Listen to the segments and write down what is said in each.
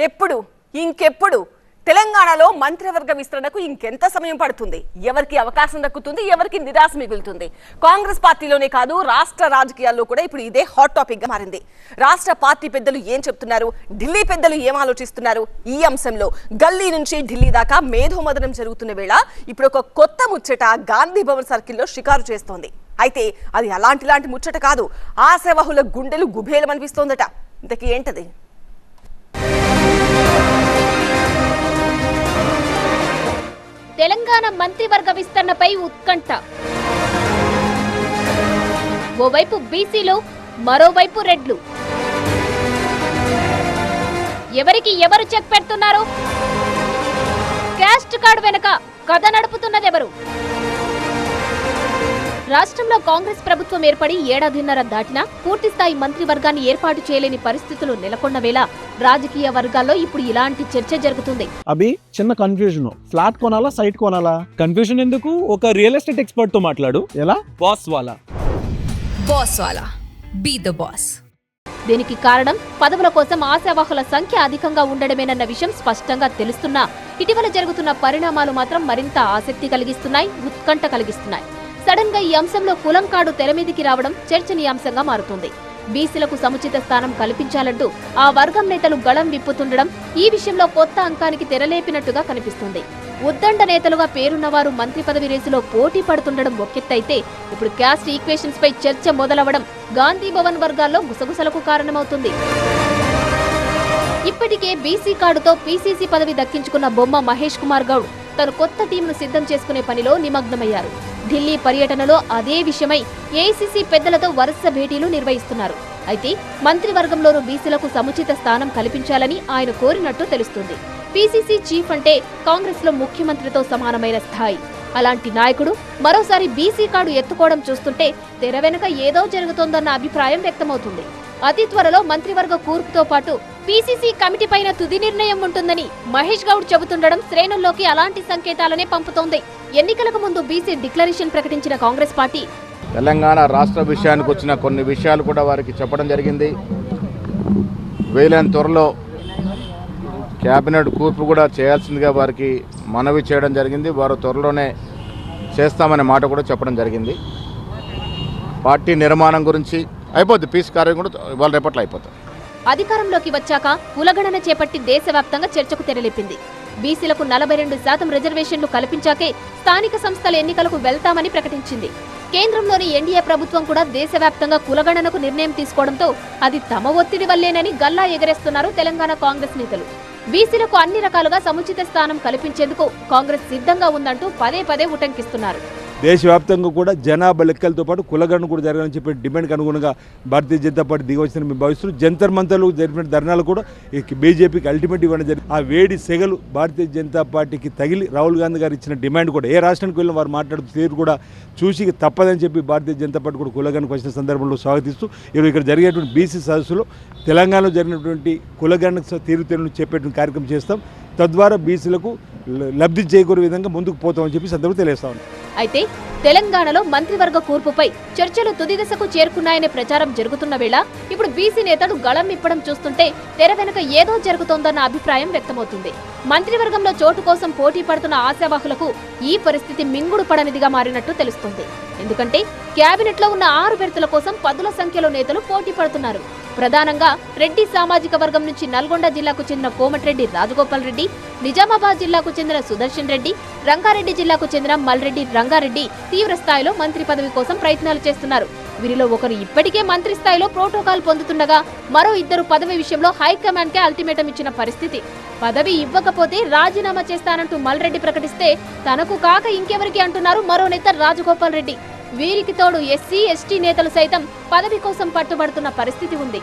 ఎప్పుడు ఇంకెప్పుడు తెలంగాణలో మంత్రివర్గ విస్తరణకు ఇంకెంత సమయం పడుతుంది? ఎవరికి అవకాశం దక్కుతుంది? ఎవరికి నిరాశ మిగులుతుంది? కాంగ్రెస్ పార్టీలోనే కాదు రాష్ట్ర రాజకీయాల్లో కూడా ఇప్పుడు ఇదే హాట్ టాపిక్ గా మారింది. రాష్ట్ర పార్టీ పెద్దలు ఏం చెప్తున్నారు, ఢిల్లీ పెద్దలు ఏం ఆలోచిస్తున్నారు? ఈ అంశంలో గల్లీ నుంచి ఢిల్లీ దాకా మేధోమదనం జరుగుతున్న వేళ ఇప్పుడు ఒక కొత్త ముచ్చట గాంధీ భవన్ సర్కిల్లో షికారు చేస్తోంది. అయితే అది అలాంటి ముచ్చట కాదు, ఆశావహుల గుండెలు గుబేలమనిపిస్తోందట. ఇంతకీ ఏంటది? తెలంగాణ మంత్రివర్గ విస్తరణపై ఉత్కంఠ. ఓవైపు బీసీలు, మరోవైపు రెడ్లు. ఎవరికి ఎవరు చెక్ పెడుతున్నారు? క్యాస్ట్ కార్డు వెనుక కథ నడుపుతున్నదెవరు? రాష్ట్రంలో కాంగ్రెస్ ప్రభుత్వం ఏర్పడి ఏడాదిన్నర దాటినా పూర్తిస్థాయి మంత్రివర్గాన్ని ఏర్పాటు చేయలేని పరిస్థితులు నెలకొన్న వేళ రాజకీయ వర్గాల్లో ఇప్పుడు ఇలాంటి చర్చ జరుగుతుంది. అభి, చిన్న కన్ఫ్యూజన్. ఫ్లాట్ కొనాలా, సైట్ కొనాలా? కన్ఫ్యూజన్ ఎందుకు? ఒక రియల్ ఎస్టేట్ ఎక్స్పర్ట్ తో మాట్లాడు. ఎలా? బాస్ వాలా బీ ద బాస్. దీనికి కారణం పదవుల కోసం ఆశావాహుల సంఖ్య అధికంగా ఉండడమేనన్న విషయం స్పష్టంగా తెలుస్తున్నా ఇటీవల జరుగుతున్న పరిణామాలు మాత్రం మరింత ఆసక్తి కలిగిస్తున్నాయి, ఉత్కంఠ కలిగిస్తున్నాయి. సడన్ గా ఈ అంశంలో కులం కార్డు తెరమీదికి రావడం చర్చనీయాంశంగా మారుతుంది. బీసీలకు సముచిత స్థానం కల్పించాలంటూ ఆ వర్గం నేతలు గళం విప్పుతుండడం ఈ విషయంలో కొత్త అంకానికి తెరలేపినట్టుగా కనిపిస్తుంది. ఉద్దండ నేతలుగా పేరున్నవారు మంత్రి పదవి రేసులో పోటీ పడుతుండడం ఒకెత్తైతే ఇప్పుడు క్యాస్ట్ ఈక్వేషన్స్ పై చర్చ మొదలవడం గాంధీ భవన్ వర్గాల్లో గుసగుసలకు కారణమవుతుంది. ఇప్పటికే బీసీ కార్డుతో పీసీసీ పదవి దక్కించుకున్న బొమ్మ మహేష్ కుమార్ గౌడ్ తన కొత్త టీంను సిద్ధం చేసుకునే పనిలో నిమగ్నమయ్యారు. ఢిల్లీ పర్యటనలో అదే విషయమై ఏఐసీసీ పెద్దలతో వరుస భేటీలు నిర్వహిస్తున్నారు. అయితే మంత్రివర్గంలోనూ బీసీలకు సముచిత స్థానం కల్పించాలని ఆయన కోరినట్టు తెలుస్తుంది. పీసీసీ చీఫ్ అంటే కాంగ్రెస్ లో ముఖ్యమంత్రితో సమానమైన స్థాయి. అలాంటి నాయకుడు మరోసారి బీసీ కార్డు ఎత్తుకోవడం చూస్తుంటే తెర వెనుక ఏదో జరుగుతోందన్న అభిప్రాయం వ్యక్తమవుతుంది. అతి త్వరలో మంత్రివర్గ కూర్పుతో పాటు పీసీసీ కమిటీ పైన తుది నిర్ణయం ఉంటుందని మహేష్ గౌడ్ చెబుతుండడం శ్రేణుల్లోకి అలాంటి సంకేతాలనే పంపుతోంది. ఎన్నికలకు ముందు బీసీ డిక్లరేషన్ ప్రకటించిన కాంగ్రెస్ పార్టీ తెలంగాణ రాష్ట్ర విషయానికి వచ్చిన కొన్ని విషయాలు కూడా వారికి చెప్పడం జరిగింది. వీలైన త్వరలో క్యాబినెట్ కూర్పు కూడా చేయాల్సిందిగా వారికి మనవి చేయడం జరిగింది. వారు త్వరలోనే చేస్తామనే మాట కూడా చెప్పడం జరిగింది. పార్టీ నిర్మాణం గురించి అయిపోద్ది, పీస్ కార్యం కూడా ఇవాళ రేపట్లో అయిపోతుంది. అధికారంలోకి వచ్చాక కులగణన చేపట్టి దేశవ్యాప్తంగా చర్చకు తెరలేపింది. బీసీలకు 42% రిజర్వేషన్లు కల్పించాకే స్థానిక సంస్థల ఎన్నికలకు వెళ్తామని ప్రకటించింది. కేంద్రంలోని ఎన్డీఏ ప్రభుత్వం కూడా దేశవ్యాప్తంగా కులగణనకు నిర్ణయం తీసుకోవడంతో అది తమ ఒత్తిడి వల్లేనని గల్లా ఎగరేస్తున్నారు తెలంగాణ కాంగ్రెస్ నేతలు. బీసీలకు అన్ని రకాలుగా సముచిత స్థానం కల్పించేందుకు కాంగ్రెస్ సిద్ధంగా ఉందంటూ పదే పదే ఉటంకిస్తున్నారు. దేశవ్యాప్తంగా కూడా జనాభా లెక్కలతో పాటు కులగణన కూడా జరగాలని చెప్పి డిమాండ్కి అనుగుణంగా భారతీయ జనతా పార్టీ దిగవచ్చిన మేము భావిస్తూ జంతర్ మంతర్లు జరిపిన ధర్నాలు కూడా బీజేపీకి అల్టిమేట్ ఇవ్వడం జరిగింది. ఆ వేడి సెగలు భారతీయ జనతా పార్టీకి తగిలి రాహుల్ గాంధీ గారు ఇచ్చిన డిమాండ్ కూడా ఏ రాష్ట్రానికి వెళ్ళిన వారు మాట్లాడుతూ తీరు కూడా చూసి తప్పదని చెప్పి భారతీయ జనతా పార్టీ కూడా కులగణనకు వచ్చిన సందర్భంలో స్వాగతిస్తూ ఈరోజు ఇక్కడ జరిగేటువంటి బీసీ సదస్సులో తెలంగాణలో జరిగినటువంటి కులగణనకు తీరుతెన్నులు చెప్పేటువంటి కార్యక్రమం చేస్తాం. తద్వారా బీసీలకు లబ్ధి చేకూరే విధంగా ముందుకు పోతామని చెప్పి సందర్భంగా తెలియజేస్తా ఉన్నాం. అయితే తెలంగాణలో మంత్రివర్గ కూర్పుపై చర్చలు తుది దశకు చేరుకున్నాయనే ప్రచారం జరుగుతున్న వేళ ఇప్పుడు బీసీ నేతలు గళం ఇప్పడం చూస్తుంటే తెర వెనుక ఏదో జరుగుతోందన్న అభిప్రాయం వ్యక్తమవుతుంది. మంత్రివర్గంలో చోటు కోసం పోటీ పడుతున్న ఆశావాహులకు ఈ పరిస్థితి మింగుడు పడనిదిగా మారినట్టు తెలుస్తుంది. ఎందుకంటే కేబినెట్ లో ఉన్న 6 బెర్తుల కోసం పదుల సంఖ్యలో నేతలు పోటీ పడుతున్నారు. ప్రధానంగా రెడ్డి సామాజిక వర్గం నుంచి నల్గొండ జిల్లాకు చెందిన కోమటిరెడ్డి రాజగోపాల్ రెడ్డి, నిజామాబాద్ జిల్లాకు చెందిన సుదర్శన్ రెడ్డి, రంగారెడ్డి జిల్లాకు చెందిన మల్రెడ్డి రంగారెడ్డి తీవ్ర స్థాయిలో మంత్రి పదవి కోసం ప్రయత్నాలు చేస్తున్నారు. వీరిలో ఒకరు ఇప్పటికే మంత్రి స్థాయిలో ప్రోటోకాల్ పొందుతుండగా మరో 2 పదవి విషయంలో హైకమాండ్ కే అల్టిమేటం ఇచ్చిన పరిస్థితి. పదవి ఇవ్వకపోతే రాజీనామా చేస్తానంటూ మల్రెడ్డి ప్రకటిస్తే తనకు కాక ఇంకెవరికి అంటున్నారు మరో నేత రాజగోపాల్ రెడ్డి. వీరికి తోడు ఎస్సీ ఎస్టీ నేతలు సైతం పదవి కోసం పట్టుబడుతున్న పరిస్థితి ఉంది.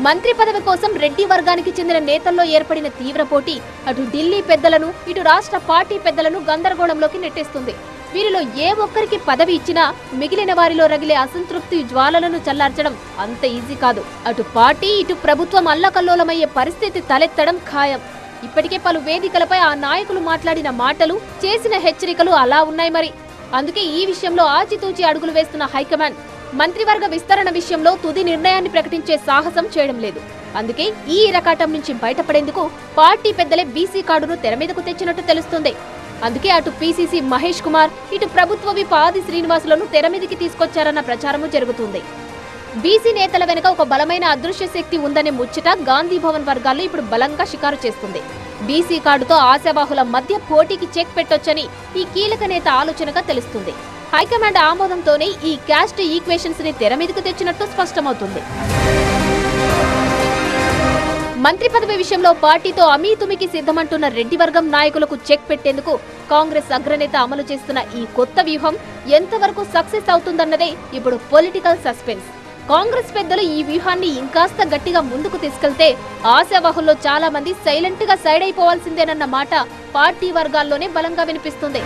మంత్రి పదవి కోసం రెడ్డి వర్గానికి చెందిన నేతల్లో ఏర్పడిన తీవ్ర పోటీ అటు ఢిల్లీ పెద్దలను ఇటు రాష్ట్ర పార్టీ పెద్దలను గందరగోళంలోకి నెట్టేస్తుంది. వీరిలో ఏ ఒక్కరికి పదవి ఇచ్చినా మిగిలిన వారిలో రగిలే అసంతృప్తి జ్వాలలను చల్లార్చడం అంత ఈజీ కాదు. అటు పార్టీ ఇటు ప్రభుత్వం అల్లకల్లోలమయ్యే పరిస్థితి తలెత్తడం ఖాయం. ఇప్పటికే పలు వేదికలపై ఆ నాయకులు మాట్లాడిన మాటలు, చేసిన హెచ్చరికలు అలా ఉన్నాయి. మరి అందుకే ఈ విషయంలో ఆచితూచి అడుగులు వేస్తున్న హైకమాండ్ మంత్రివర్గ విస్తరణ విషయంలో తుది నిర్ణయాన్ని ప్రకటించే సాహసం చేయడం లేదు. అందుకే ఈ ఇరకాటం నుంచి బయటపడేందుకు పార్టీ పెద్దలే బీసీ కార్డును తెర మీదకు తెచ్చినట్టు తెలుస్తుంది. అందుకే అటు పీసీసీ మహేష్ కుమార్, ఇటు ప్రభుత్వ విప్ ఆది శ్రీనివాసులను తెర మీదకి తీసుకొచ్చారన్న ప్రచారము జరుగుతుంది. బీసీ నేతల వెనుక ఒక బలమైన అదృశ్య శక్తి ఉందనే ముచ్చట గాంధీ భవన్ వర్గాల్లో ఇప్పుడు బలంగా షికారు చేస్తుంది. బీసీ కార్డుతో ఆశావాహుల మధ్య పోటీకి చెక్ పెట్టొచ్చని ఈ కీలక నేత ఆలోచనగా తెలుస్తుంది. హైకమాండ్ ఆమోదంతోనే ఈ క్యాస్ట్ ఈక్వేషన్స్ ని తెర మీదకు తెచ్చినట్టు స్పష్టమవుతుంది. మంత్రి పదవి విషయంలో పార్టీతో అమీతుమికి సిద్ధమంటున్న రెడ్డి వర్గం నాయకులకు చెక్ పెట్టేందుకు కాంగ్రెస్ అగ్రనేత అమలు చేస్తున్న ఈ కొత్త వ్యూహం ఎంతవరకు సక్సెస్ అవుతుందన్నదే ఇప్పుడు పొలిటికల్ సస్పెన్స్. కాంగ్రెస్ పెద్దలు ఈ వ్యూహాన్ని ఇంకాస్త గట్టిగా ముందుకు తీసుకెళ్తే ఆశావాహుల్లో చాలా మంది సైలెంట్ గా సైడ్ అయిపోవాల్సిందేనన్న మాట పార్టీ వర్గాల్లోనే బలంగా వినిపిస్తుంది.